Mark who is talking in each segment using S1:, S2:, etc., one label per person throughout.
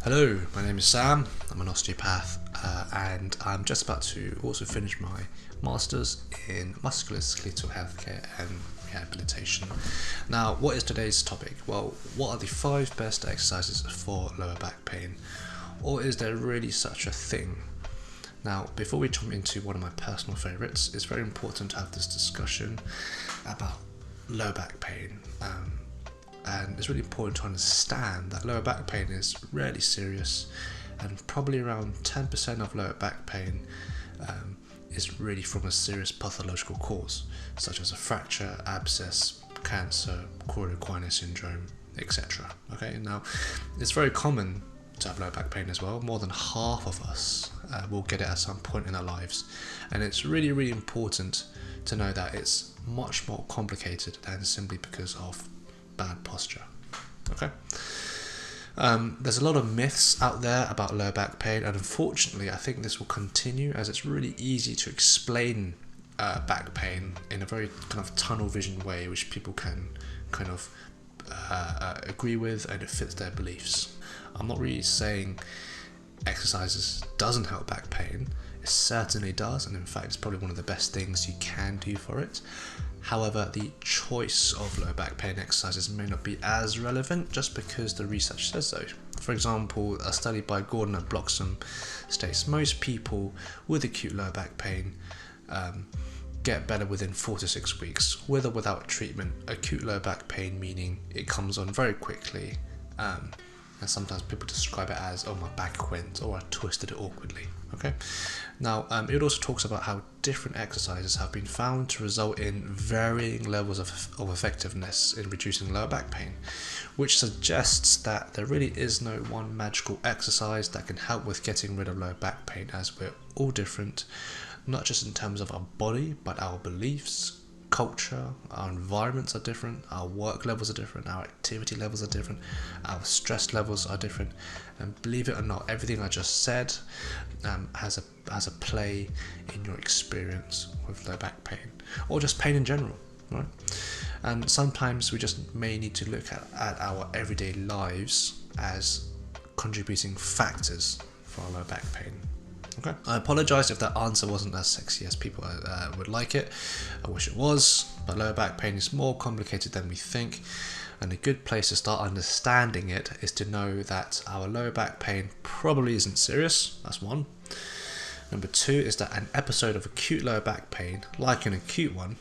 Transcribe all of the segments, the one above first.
S1: Hello, my name is Sam. I'm an osteopath and I'm just about to also finish my Masters in Musculoskeletal Healthcare and Rehabilitation. Now, what is today's topic? Well, what are the 5 best exercises for lower back pain? Or is there really such a thing? Now, before we jump into one of my personal favourites, it's very important to have this discussion about lower back pain. And it's really important to understand that lower back pain is rarely serious, and probably around 10% of lower back pain is really from a serious pathological cause, such as a fracture, abscess, cancer, Cauda equina syndrome, etc. Okay, now it's very common to have lower back pain as well. More than half of us will get it at some point in our lives, and it's really important to know that it's much more complicated than simply because of bad posture. Okay. There's a lot of myths out there about lower back pain, and unfortunately I think this will continue, as it's really easy to explain back pain in a very kind of tunnel vision way, which people can kind of agree with, and it fits their beliefs. I'm not really saying exercises doesn't help back pain. It certainly does, and in fact it's probably one of the best things you can do for it. However, the choice of lower back pain exercises may not be as relevant just because the research says so. For example, a study by Gordon and Bloxham states most people with acute lower back pain get better within 4 to 6 weeks, with or without treatment. Acute lower back pain meaning it comes on very quickly, and sometimes people describe it as, oh, my back went, or I twisted it awkwardly. Okay. Now, it also talks about how different exercises have been found to result in varying levels of effectiveness in reducing lower back pain, which suggests that there really is no one magical exercise that can help with getting rid of lower back pain, as we're all different, not just in terms of our body, but our beliefs, culture, our environments are different, our work levels are different, our activity levels are different, our stress levels are different, and believe it or not, everything I just said has a play in your experience with low back pain, or just pain in general, right? And sometimes we just may need to look at our everyday lives as contributing factors for our low back pain. Okay. I apologise if that answer wasn't as sexy as people would like it. I wish it was, but lower back pain is more complicated than we think, and a good place to start understanding it is to know that our lower back pain probably isn't serious. That's one. Number 2 is that an episode of acute lower back pain, like an acute one,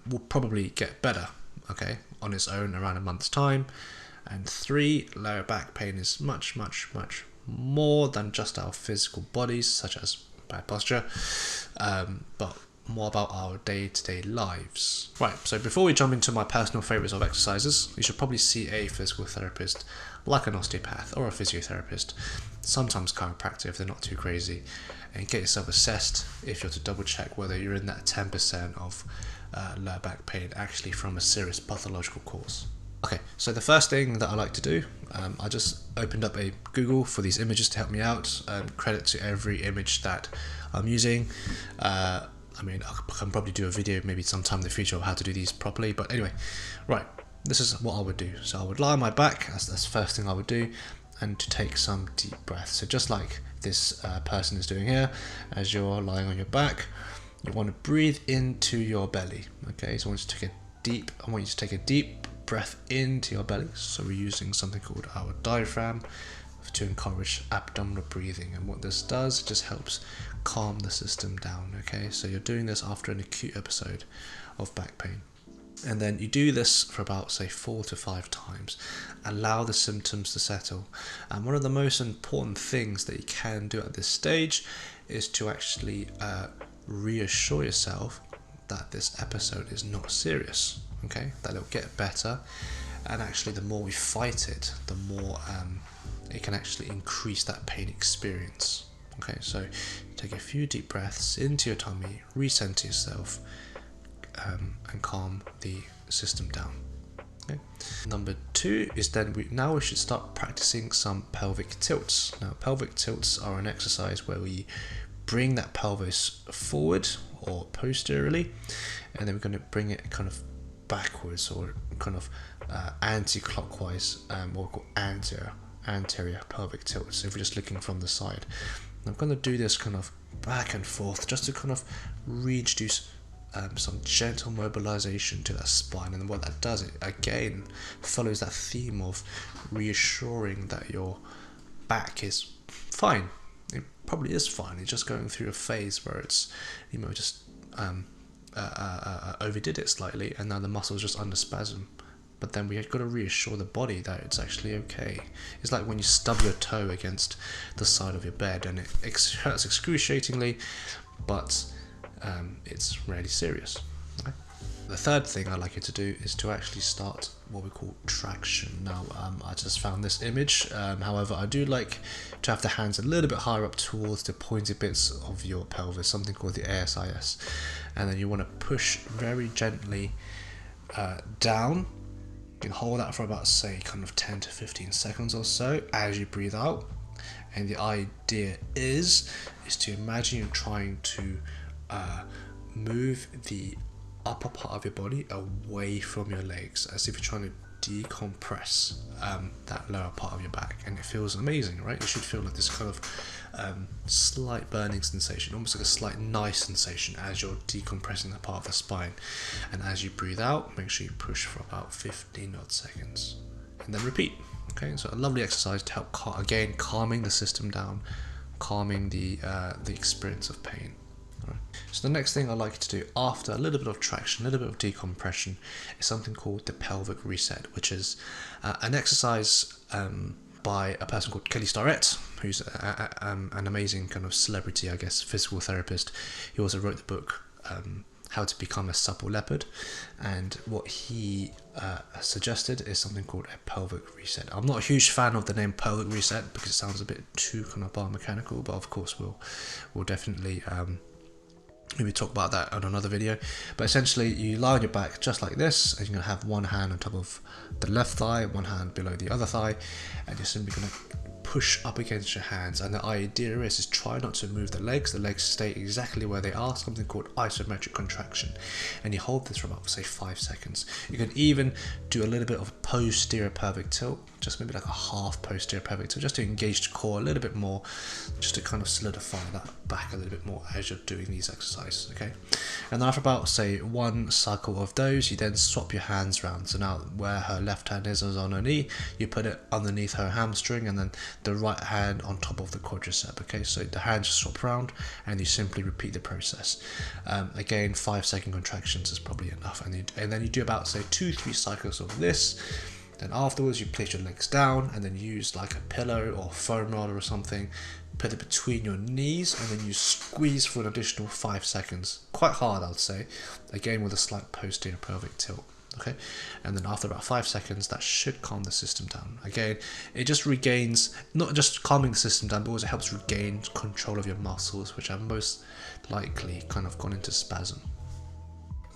S1: will probably get better, okay, on its own around a month's time. And 3, lower back pain is much more than just our physical bodies, such as bad posture, but more about our day-to-day lives. Right, so before we jump into my personal favourites of exercises, you should probably see a physical therapist, like an osteopath or a physiotherapist, sometimes chiropractor if they're not too crazy, and get yourself assessed if you're to double check whether you're in that 10% of lower back pain actually from a serious pathological cause. Okay, so the first thing that I like to do, I just opened up a Google for these images to help me out. Credit to every image that I'm using. I mean, I can probably do a video maybe sometime in the future of how to do these properly, but anyway, right, this is what I would do. So I would lie on my back, that's the first thing I would do, and to take some deep breaths. So just like this person is doing here, as you're lying on your back, you want to breathe into your belly. Okay, so I want you to take a deep breath into your belly. So we're using something called our diaphragm to encourage abdominal breathing, and what this does, it just helps calm the system down. Okay, so you're doing this after an acute episode of back pain, and then you do this for about, say, 4 to 5 times. Allow the symptoms to settle, and one of the most important things that you can do at this stage is to actually reassure yourself that this episode is not serious. Okay, that it'll get better, and actually the more we fight it, the more it can actually increase that pain experience. Okay, so take a few deep breaths into your tummy, recenter yourself, and calm the system down. Okay. Number 2 is then we should start practicing some pelvic tilts. Now, pelvic tilts are an exercise where we bring that pelvis forward or posteriorly, and then we're going to bring it kind of backwards or kind of anti-clockwise, or anterior, anterior pelvic tilt. So if we're just looking from the side, I'm going to do this kind of back and forth just to kind of reintroduce some gentle mobilization to that spine. And what that does, it again follows that theme of reassuring that your back is fine. It probably is fine. It's just going through a phase where it's, you know, just overdid it slightly, and now the muscle's just under spasm. But then we've got to reassure the body that it's actually okay. It's like when you stub your toe against the side of your bed and it hurts excruciatingly, but it's rarely serious. Okay? The third thing I'd like you to do is to actually start what we call traction. Now, I just found this image. However, I do like to have the hands a little bit higher up towards the pointy bits of your pelvis, something called the ASIS. And then you want to push very gently down. You can hold that for about, say, kind of 10 to 15 seconds or so as you breathe out. And the idea is to imagine you're trying to move the upper part of your body away from your legs, as if you're trying to decompress that lower part of your back. And it feels amazing, right? You should feel like this kind of slight burning sensation, almost like a slight nice sensation as you're decompressing that part of the spine. And as you breathe out, make sure you push for about 15 odd seconds and then repeat. Okay, so a lovely exercise to help calming the system down, calming the experience of pain. Right. So the next thing I like you to do after a little bit of traction, a little bit of decompression, is something called the pelvic reset, which is an exercise by a person called Kelly Starrett, who's an amazing kind of celebrity, I guess, physical therapist. He also wrote the book How to Become a Supple Leopard, and what he suggested is something called a pelvic reset. I'm not a huge fan of the name pelvic reset because it sounds a bit too kind of biomechanical, but of course we'll definitely maybe talk about that on another video. But essentially, you lie on your back just like this, and you're going to have one hand on top of the left thigh, one hand below the other thigh, and you're simply going to push up against your hands. And the idea is try not to move the legs stay exactly where they are, something called isometric contraction. And you hold this for about, say, 5 seconds. You can even do a little bit of posterior pelvic tilt, just maybe like a half posterior pelvic tilt, just to engage the core a little bit more, just to kind of solidify that back a little bit more as you're doing these exercises. Okay, and then after about, say, one cycle of those, you then swap your hands around. So now where her left hand is on her knee, you put it underneath her hamstring, and then the right hand on top of the quadricep. Okay, so the hands just swap around and you simply repeat the process. Again, 5 second contractions is probably enough, and then you do about, say, 2-3 cycles of this. Then afterwards you place your legs down and then use like a pillow or foam roller or something, put it between your knees, and then you squeeze for an additional 5 seconds. Quite hard, I would say, again with a slight posterior pelvic tilt. Okay, and then after about 5 seconds, that should calm the system down. Again, it just regains, not just calming the system down, but also helps regain control of your muscles, which are most likely kind of gone into spasm.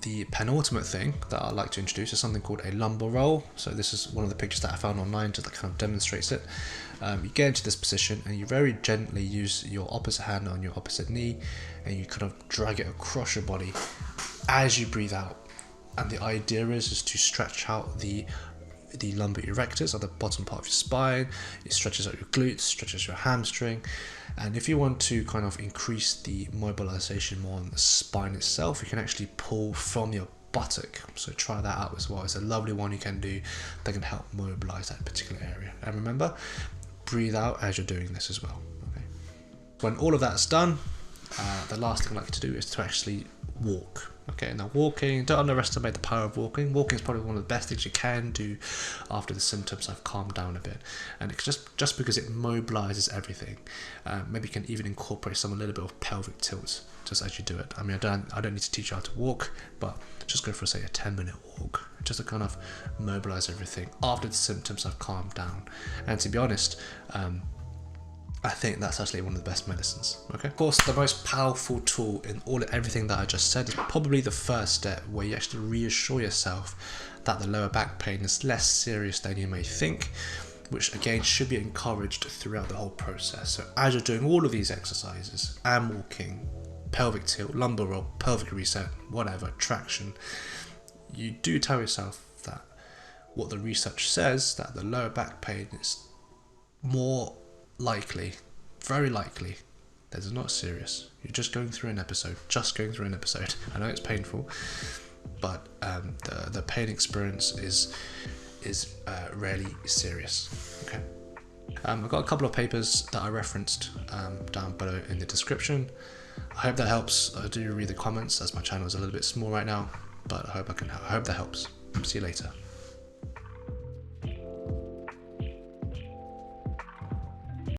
S1: The penultimate thing that I like to introduce is something called a lumbar roll. So this is one of the pictures that I found online that kind of demonstrates it. You get into this position and you very gently use your opposite hand on your opposite knee, and you kind of drag it across your body as you breathe out. And the idea is to stretch out the lumbar erectors at the bottom part of your spine. It stretches out your glutes, stretches your hamstring. And if you want to kind of increase the mobilization more on the spine itself, you can actually pull from your buttock. So try that out as well. It's a lovely one you can do that can help mobilize that particular area. And remember, breathe out as you're doing this as well. Okay. When all of that's done, the last thing I'd like to do is to actually walk. Okay, now walking, don't underestimate the power of walking. Walking is probably one of the best things you can do after the symptoms have calmed down a bit. And it's just because it mobilizes everything. Maybe you can even incorporate a little bit of pelvic tilt just as you do it. I mean, I don't need to teach you how to walk, but just go for, say, a 10-minute walk, just to kind of mobilize everything after the symptoms have calmed down. And to be honest, I think that's actually one of the best medicines. Okay. Of course, the most powerful tool in everything that I just said is probably the first step, where you actually reassure yourself that the lower back pain is less serious than you may think, which again should be encouraged throughout the whole process. So as you're doing all of these exercises, and walking, pelvic tilt, lumbar roll, pelvic reset, whatever, traction, you do tell yourself that what the research says, that the lower back pain is more likely, very likely, this is not serious. You're just going through an episode. I know it's painful, but the pain experience is rarely serious. Okay. I've got a couple of papers that I referenced down below in the description. I hope that helps. I do read the comments as my channel is a little bit small right now, but I hope that helps. See you later.